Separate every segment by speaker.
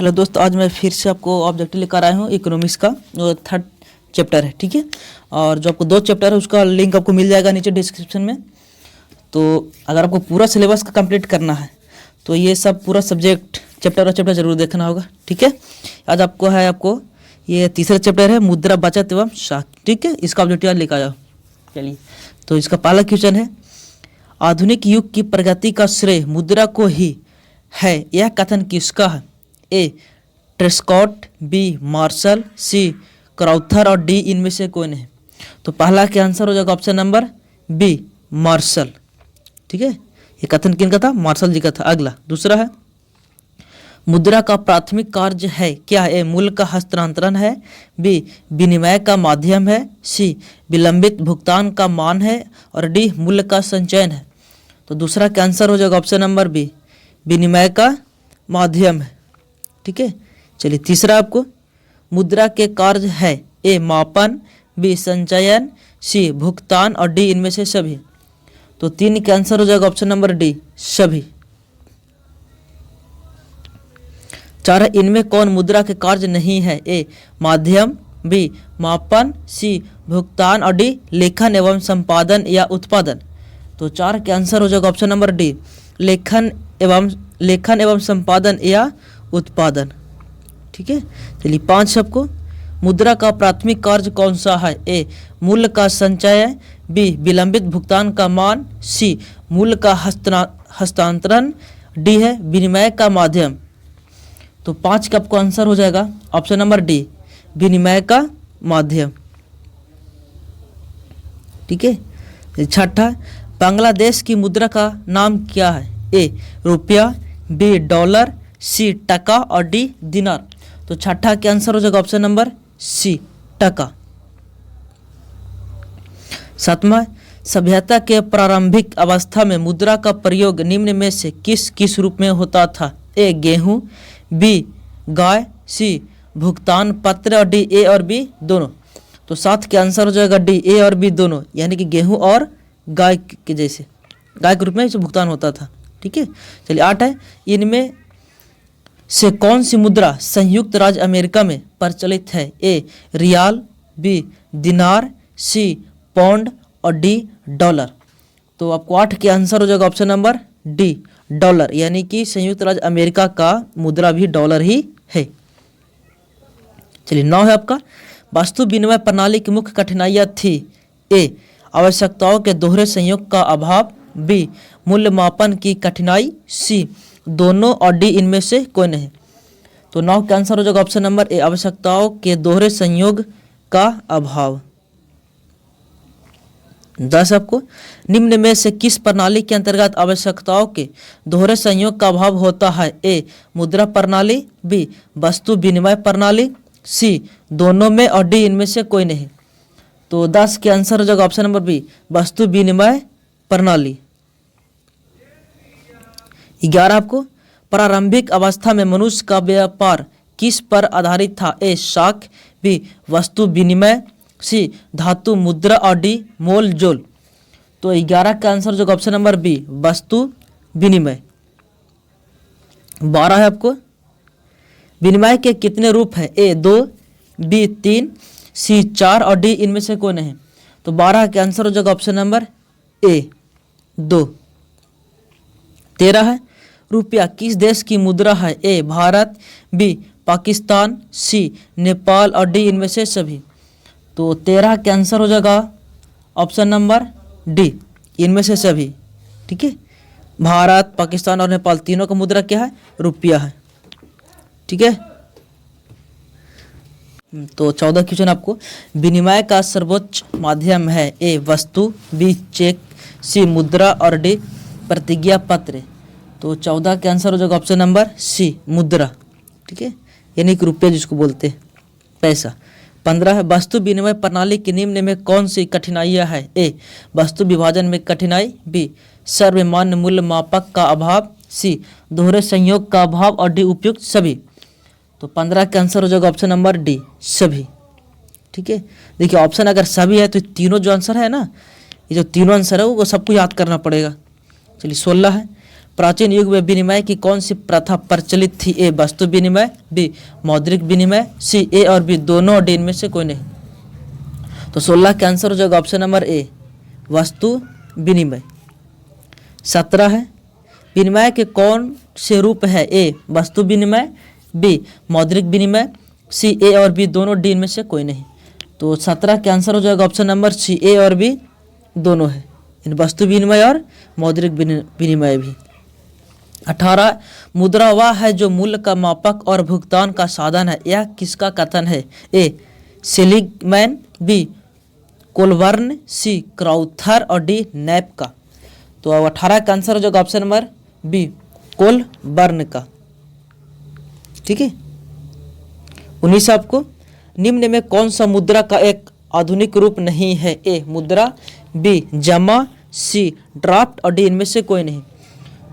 Speaker 1: Hello दोस्तों, आज मैं फिर से आपको ऑब्जेक्टिव लेकर आया हूँ इकोनॉमिक्स का जो 3rd चैप्टर है। ठीक है, और जो आपको 2 चैप्टर है उसका लिंक आपको मिल जाएगा नीचे डिस्क्रिप्शन में। तो अगर आपको पूरा सिलेबस का कंप्लीट करना है तो ये सब पूरा सब्जेक्ट चैप्टर और चैप्टर जरूर देखना होगा। ठीक है, आज आपको ये तीसरा चैप्टर है मुद्रा बचत एवं साख। ठीक है, इसका ऑब्जेक्टिव आज लेकर आओ। चलिए, तो इसका पहला क्वेश्चन है, आधुनिक युग की प्रगति का श्रेय मुद्रा को ही है, यह कथन किसका है? ए ट्रेस्कॉट, बी मार्शल, सी क्राउथर और डी इनमें से कोई नहीं। तो पहला के आंसर हो जाएगा ऑप्शन नंबर बी मार्शल। ठीक है, ये कथन किनका था? मार्शल जी का था। अगला दूसरा है, मुद्रा का प्राथमिक कार्य है क्या? ए मूल्य का हस्तांतरण है, बी विनिमय का माध्यम है, सी विलंबित भुगतान का मान है और डी मूल्य का संचयन है। तो दूसरा का आंसर हो जाएगा ऑप्शन नंबर बी विनिमय का माध्यम है। ठीक है, चलिए तीसरा आपको, मुद्रा के कार्य है ए मापन, बी संचयन, सी भुगतान और डी इनमें से सभी। तो 3 का आंसर हो जाएगा ऑप्शन नंबर डी सभी। 4 इनमें कौन मुद्रा के कार्य नहीं है? ए माध्यम, बी मापन, सी भुगतान और डी लेखन एवं संपादन या उत्पादन। तो 4 के आंसर हो जाएगा ऑप्शन नंबर डी लेखन एवं संपादन या उत्पादन। ठीक है, चलिए 5 आपको, मुद्रा का प्राथमिक कार्य कौन सा है? ए मूल्य का संचय, बी विलंबित भुगतान का मान, सी मूल्य का हस्तांतरण, डी है विनिमय का माध्यम। तो 5 का आपको आंसर हो जाएगा ऑप्शन नंबर डी विनिमय का माध्यम। ठीक है, छठा, बांग्लादेश की मुद्रा का नाम क्या है? ए रुपया, बी डॉलर, सी टका और डी दिनार। तो छठा के आंसर हो जाएगा ऑप्शन नंबर सी टका। 7वां, सभ्यता के प्रारंभिक अवस्था में मुद्रा का प्रयोग निम्न में से किस किस रूप में होता था? ए गेहूं, बी गाय, सी भुगतान पत्र और डी ए और बी दोनों। तो 7 के आंसर हो जाएगा डी ए और बी दोनों, यानी कि गेहूं और गाय के जैसे गाय के रूप में भुगतान होता था। ठीक है, चलिए 8 है, इनमें से कौन सी मुद्रा संयुक्त राज्य अमेरिका में प्रचलित है? ए रियाल, बी दिनार, सी पौंड और डी डॉलर। तो आपको 8 के आंसर हो जाएगा ऑप्शन नंबर डी डॉलर, यानी कि संयुक्त राज्य अमेरिका का मुद्रा भी डॉलर ही है। चलिए 9 है आपका, वस्तु विनिमय प्रणाली की मुख्य कठिनाइयाँ थी? ए आवश्यकताओं के दोहरे संयोग का अभाव, बी मूल्य मापन की कठिनाई, सी दोनों और डी इनमें से कोई नहीं। तो 9 का आंसर हो जाएगा ऑप्शन नंबर ए आवश्यकताओं के दोहरे संयोग का अभाव। 10 आपको, निम्न में से किस प्रणाली के अंतर्गत आवश्यकताओं के दोहरे संयोग का अभाव होता है? ए मुद्रा प्रणाली, बी वस्तु विनिमय प्रणाली, सी दोनों में और डी इनमें से कोई नहीं। तो 10 के आंसर हो जाएगा ऑप्शन नंबर बी वस्तु विनिमय प्रणाली। 11 आपको, प्रारंभिक अवस्था में मनुष्य का व्यापार किस पर आधारित था? ए साख, बी वस्तु विनिमय, सी धातु मुद्रा और डी मोल जोल। तो 11 का आंसर जो ऑप्शन नंबर बी वस्तु विनिमय। 12 है आपको, विनिमय के कितने रूप हैं? ए 2, बी 3, सी 4 और डी इनमें से कोई नहीं। तो 12 के आंसर हो जाएगा ऑप्शन नंबर ए 2। 13 है, रुपया किस देश की मुद्रा है? ए भारत, बी पाकिस्तान, सी नेपाल और डी इनमें से सभी। तो 13 के आंसर हो जाएगा ऑप्शन नंबर डी इनमें से सभी। ठीक है, भारत, पाकिस्तान और नेपाल तीनों का मुद्रा क्या है? रुपया है। ठीक है, तो 14 क्वेश्चन आपको, विनिमय का सर्वोच्च माध्यम है? ए वस्तु, बी चेक, सी मुद्रा और डी प्रतिज्ञा पत्र। तो 14 के आंसर हो जाएगा ऑप्शन नंबर सी मुद्रा। ठीक है, यानी कि रुपये जिसको बोलते हैं पैसा। 15 है, वस्तु विनिमय प्रणाली के निम्न में कौन सी कठिनाइयाँ है? ए वस्तु विभाजन में कठिनाई, बी सर्वमान्य मूल्य मापक का अभाव, सी दोहरे संयोग का अभाव और डी उपयुक्त सभी। तो 15 का आंसर हो जाएगा ऑप्शन नंबर डी सभी। ठीक है, देखिए ऑप्शन अगर सभी है तो तीनों जो आंसर है ना, ये जो तीनों आंसर है वो सबको याद करना पड़ेगा। चलिए 16 है, प्राचीन युग में विनिमय की कौन सी प्रथा प्रचलित थी? ए वस्तु विनिमय, बी मौद्रिक विनिमय, सी ए और बी दोनों और डी इनमें से कोई नहीं। तो 16 का आंसर हो जाएगा ऑप्शन नंबर ए वस्तु विनिमय। 17 है विनिमय के कौन से रूप है? ए वस्तु विनिमय, बी मौद्रिक विनिमय, सी ए और बी दोनों, डी इनमें से कोई नहीं। तो 17 का आंसर हो जाएगा ऑप्शन नंबर सी ए और बी दोनों है, इन वस्तु विनिमय और मौद्रिक विनिमय भी। 18 मुद्रा वह है जो मूल्य का मापक और भुगतान का साधन है, यह किसका कथन है? ए सेलिगमैन, बी कोलबर्न, सी क्राउथर और डी नैप का। तो 18 का आंसर हो जाएगा ऑप्शन नंबर बी कोलबर्न का। ठीक है। 19 आपको निम्न में कौन सा मुद्रा का एक आधुनिक रूप नहीं है? ए मुद्रा, बी जमा, सी ड्राफ्ट और डी इनमें से कोई नहीं।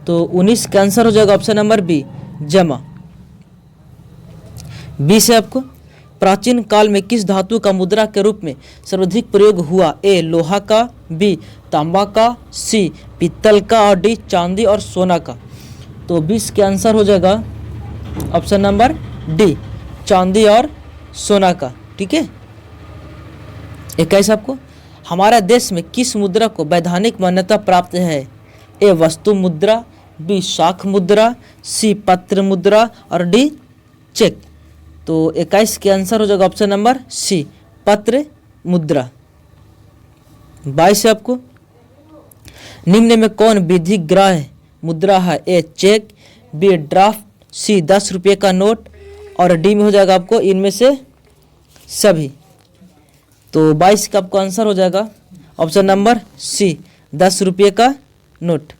Speaker 1: तो 19 का आंसर हो जाएगा ऑप्शन नंबर बी जमा। 20 है आपको प्राचीन काल में किस धातु का मुद्रा के रूप में सर्वाधिक प्रयोग हुआ? ए लोहा का, बी तांबा का, सी पीतल का और डी चांदी और सोना का। तो 20 के आंसर हो जाएगा ऑप्शन नंबर डी चांदी और सोना का। ठीक है। 21 आपको हमारे देश में किस मुद्रा को वैधानिक मान्यता प्राप्त है? ए वस्तु मुद्रा, बी शाख मुद्रा, सी पत्र मुद्रा और डी चेक। तो 21 के आंसर हो जाएगा ऑप्शन नंबर सी पत्र मुद्रा। 22 है आपको निम्न में कौन विधिग्राह्य मुद्रा है? ए चेक, बी ड्राफ्ट, सी 10 रुपये का नोट और डी में हो जाएगा आपको इनमें से सभी। तो 22 का आपको आंसर हो जाएगा ऑप्शन नंबर सी 10 रुपये का नोट।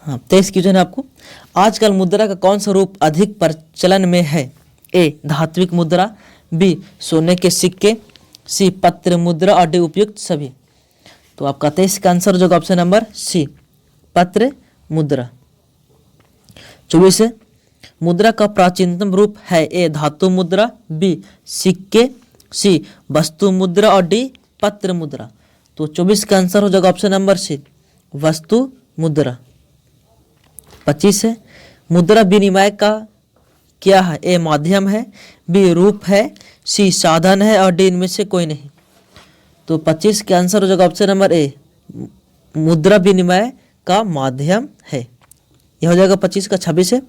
Speaker 1: हाँ 23 क्वेश्चन है आपको आजकल मुद्रा का कौन सा रूप अधिक प्रचलन में है? ए धात्विक मुद्रा, बी सोने के सिक्के, सी पत्र मुद्रा और डी उपयुक्त सभी। तो आपका 23 का आंसर हो जाएगा ऑप्शन नंबर सी पत्र मुद्रा। 24 है मुद्रा का प्राचीनतम रूप है? ए धातु मुद्रा, बी सिक्के, सी वस्तु मुद्रा और डी पत्र मुद्रा। तो 24 का आंसर हो जाएगा ऑप्शन नंबर सी वस्तु मुद्रा। 25 है मुद्रा विनिमय का क्या है? ए माध्यम है, बी रूप है, सी साधन है और डी इनमें से कोई नहीं। तो 25 के आंसर हो जाएगा ऑप्शन नंबर ए मुद्रा विनिमय का माध्यम है। यह हो जाएगा 25 का। 26 है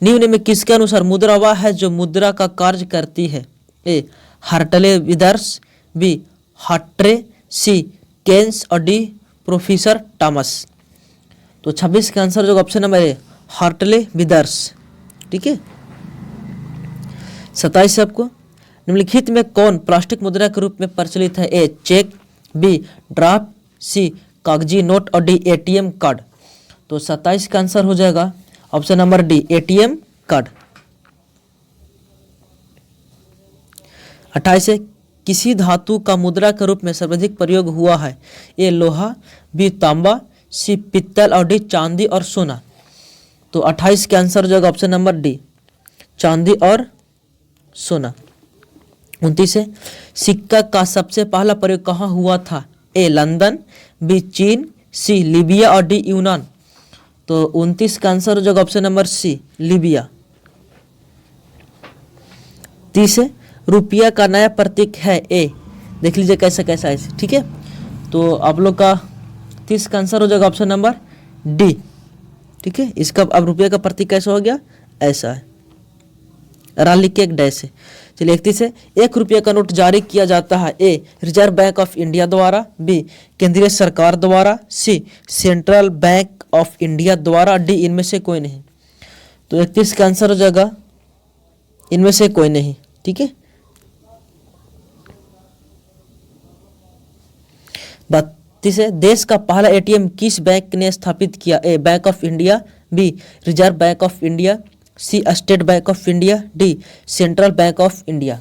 Speaker 1: निम्न में किसके अनुसार मुद्रा वह है जो मुद्रा का कार्य करती है? ए हार्टले विदर्स, बी हार्ट्रे, सी केन्स और डी प्रोफेसर टॉमस। तो 26 का आंसर हो जाएगा ऑप्शन नंबर ए हार्टले विदर्स। ठीक है। 27 आपको निम्नलिखित में कौन प्लास्टिक मुद्रा के रूप में प्रचलित है? ए चेक, बी ड्राफ्ट, सी कागजी नोट और डी एटीएम कार्ड। तो 27 का आंसर हो जाएगा option number D ATM card. 28 है किसी धातु का मुद्रा के रूप में सर्वाधिक प्रयोग हुआ है? ए लोहा, बी तांबा, सी पित्तल और डी चांदी और सोना। तो 28 का आंसर हो जाएगा ऑप्शन नंबर डी चांदी और सोना। 29 है सिक्का का सबसे पहला प्रयोग कहाँ हुआ था? ए लंदन, बी चीन, सी लीबिया और डी यूनान। तो 29 का आंसर हो जाएगा ऑप्शन नंबर सी लीबिया। 30 है रुपया का नया प्रतीक है? ए देख लीजिए कैसा कैसा है। ठीक है। तो आप लोग का 30 का आंसर हो जाएगा ऑप्शन नंबर डी। ठीक है। इसका अब रुपये का प्रतीक कैसा हो गया? ऐसा है, राली के एक डैश है। चलिए 31 है 1 रुपये का नोट जारी किया जाता है? A reserve Bank of India द्वारा, बी केंद्रीय सरकार द्वारा, C central Bank of India द्वारा, डी इनमें से कोई नहीं। तो 31 का आंसर हो जाएगा इनमें से कोई नहीं। ठीक है। 32 है देश का पहला एटीएम किस बैंक ने स्थापित किया? A bank of India, B Reserve Bank of India, C State Bank of India, D Central Bank of India.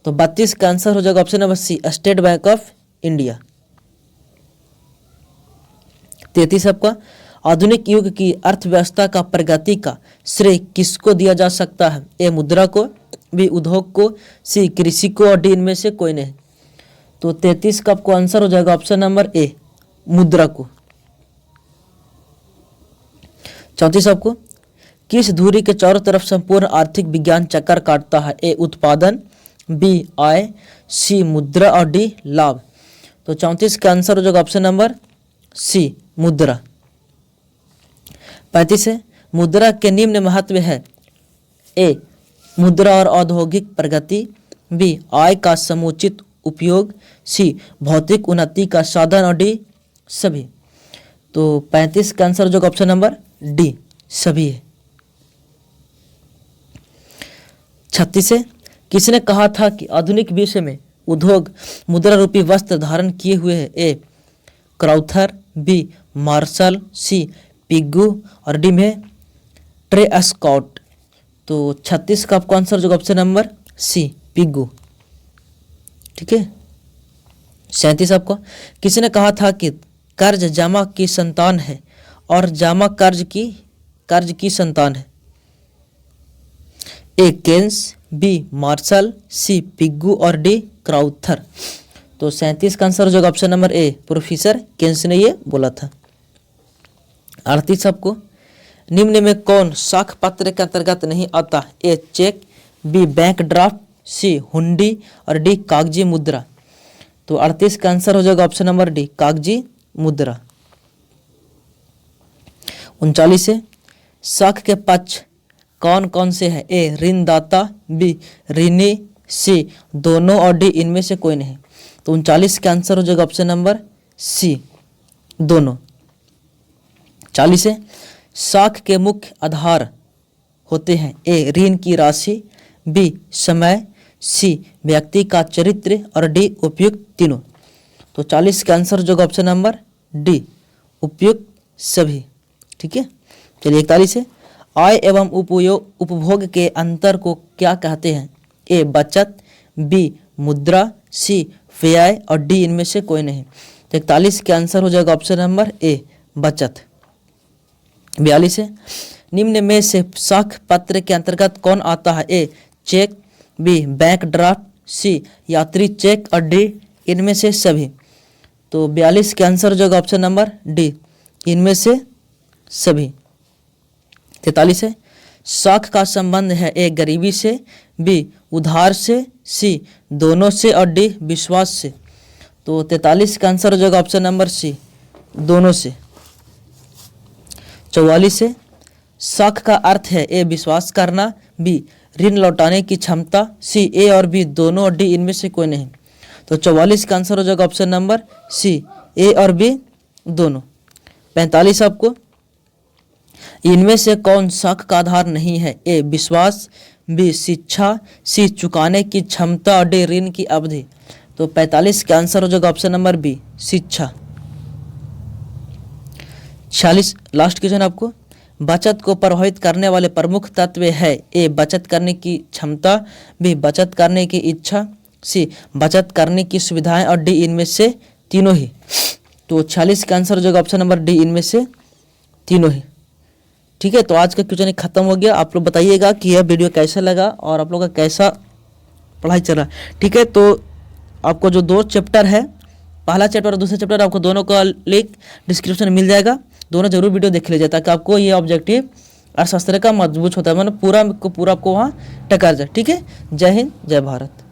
Speaker 1: तो 32 का आंसर हो जाएगा option number C State Bank of India. 33 आपका आधुनिक युग की अर्थव्यवस्था का प्रगति का श्रेय किसको दिया जा सकता है? ए मुद्रा को, बी उद्योग को, सी कृषि को और डी इनमें से कोई नहीं। तो 33 का आपको आंसर हो जाएगा ऑप्शन नंबर ए मुद्रा को। 34 आपको, किस धुरी के चारों तरफ संपूर्ण आर्थिक विज्ञान चक्कर काटता है? ए उत्पादन, बी आय, सी मुद्रा और डी लाभ। तो 34 का आंसर हो जाएगा ऑप्शन नंबर सी मुद्रा। 35 है, मुद्रा के निम्न महत्व है? ए मुद्रा और औद्योगिक प्रगति, बी आय का समुचित उपयोग, सी भौतिक उन्नति का साधन और डी सभी। तो 35 का आंसर जो ऑप्शन नंबर डी सभी है। 36 है, किसने कहा था कि आधुनिक विश्व में उद्योग मुद्रा रूपी वस्त्र धारण किए हुए है? ए Crowther, B Marshall, C Pigou और डी में ट्रे स्कॉट। तो 36 का आपको आंसर जो ऑप्शन नंबर सी पिग्गू। ठीक है। 37 आपको, किसने कहा था कि कर्ज जमा की संतान है और जमा कर्ज की संतान है? A Keynes, B Marshall, C Pigou और डी क्राउथर। तो 37 का आंसर जो option number A professor Keynes ने ये बोला था। 38 आपको, निम्न में कौन साख पत्र के अंतर्गत नहीं आता? ए चेक, बी बैंक ड्राफ्ट, सी हुंडी और डी कागजी मुद्रा। तो 38 का आंसर हो जाएगा ऑप्शन नंबर डी कागजी मुद्रा। 39 है, साख के पक्ष कौन कौन से है? ए ऋणदाता, बी ऋणी, सी दोनों और डी इनमें से कोई नहीं। तो 39 का आंसर हो जाएगा ऑप्शन नंबर सी दोनों। 40 है, साख के मुख्य आधार होते हैं? ए ऋण की राशि, बी समय, सी व्यक्ति का चरित्र और डी उपयुक्त तीनों। तो 40 का आंसर जो ऑप्शन नंबर डी उपयुक्त सभी। ठीक है। चलिए 41 है, आय एवं उपभोग के अंतर को क्या कहते हैं? ए बचत, बी मुद्रा, सी व्यय और डी इनमें से कोई नहीं। तो 41 के आंसर हो जाएगा ऑप्शन नंबर ए बचत। 42 है, निम्न में से साख पत्र के अंतर्गत कौन आता है? ए चेक, बी बैंक ड्राफ्ट, सी यात्री चेक और डी इनमें से सभी। तो 42 के आंसर हो जाएगा ऑप्शन नंबर डी इनमें से सभी। 43 है, साख का संबंध है? ए गरीबी से, बी उधार से, सी दोनों से और डी विश्वास से। तो 43 का आंसर हो जाएगा ऑप्शन नंबर सी दोनों से। 44 है, साख का अर्थ है? ए विश्वास करना, बी ऋण लौटाने की क्षमता, सी ए और बी दोनों और डी इनमें से कोई नहीं। तो 44 का आंसर हो जाएगा ऑप्शन नंबर सी ए और बी दोनों। 45 आपको, इनमें से कौन साख का आधार नहीं है? ए विश्वास, बी शिक्षा, सी चुकाने की क्षमता और डी ऋण की अवधि। तो 45 का आंसर हो जाएगा ऑप्शन नंबर बी शिक्षा। 46 लास्ट क्वेश्चन आपको, बचत को प्रभावित करने वाले प्रमुख तत्व है? ए बचत करने की क्षमता, बी बचत करने की इच्छा, सी बचत करने की सुविधाएं और डी इनमें से तीनों ही। तो 46 का आंसर हो जाएगा ऑप्शन नंबर डी इनमें से तीनों ही। ठीक है। तो आज का क्वेश्चन खत्म हो गया। आप लोग बताइएगा कि यह वीडियो कैसा लगा और आप लोग का कैसा पढ़ाई चल रहा है। ठीक है। तो आपको जो 2 चैप्टर है, पहला चैप्टर और दूसरा चैप्टर, आपको दोनों का लिंक डिस्क्रिप्शन में मिल जाएगा। दोनों जरूर वीडियो देख लीजिए ताकि आपको ये ऑब्जेक्टिव अर्थशास्त्र का मजबूत होता है, मतलब पूरा आपको वहाँ टकर जाए। ठीक है। जय हिंद, जय भारत।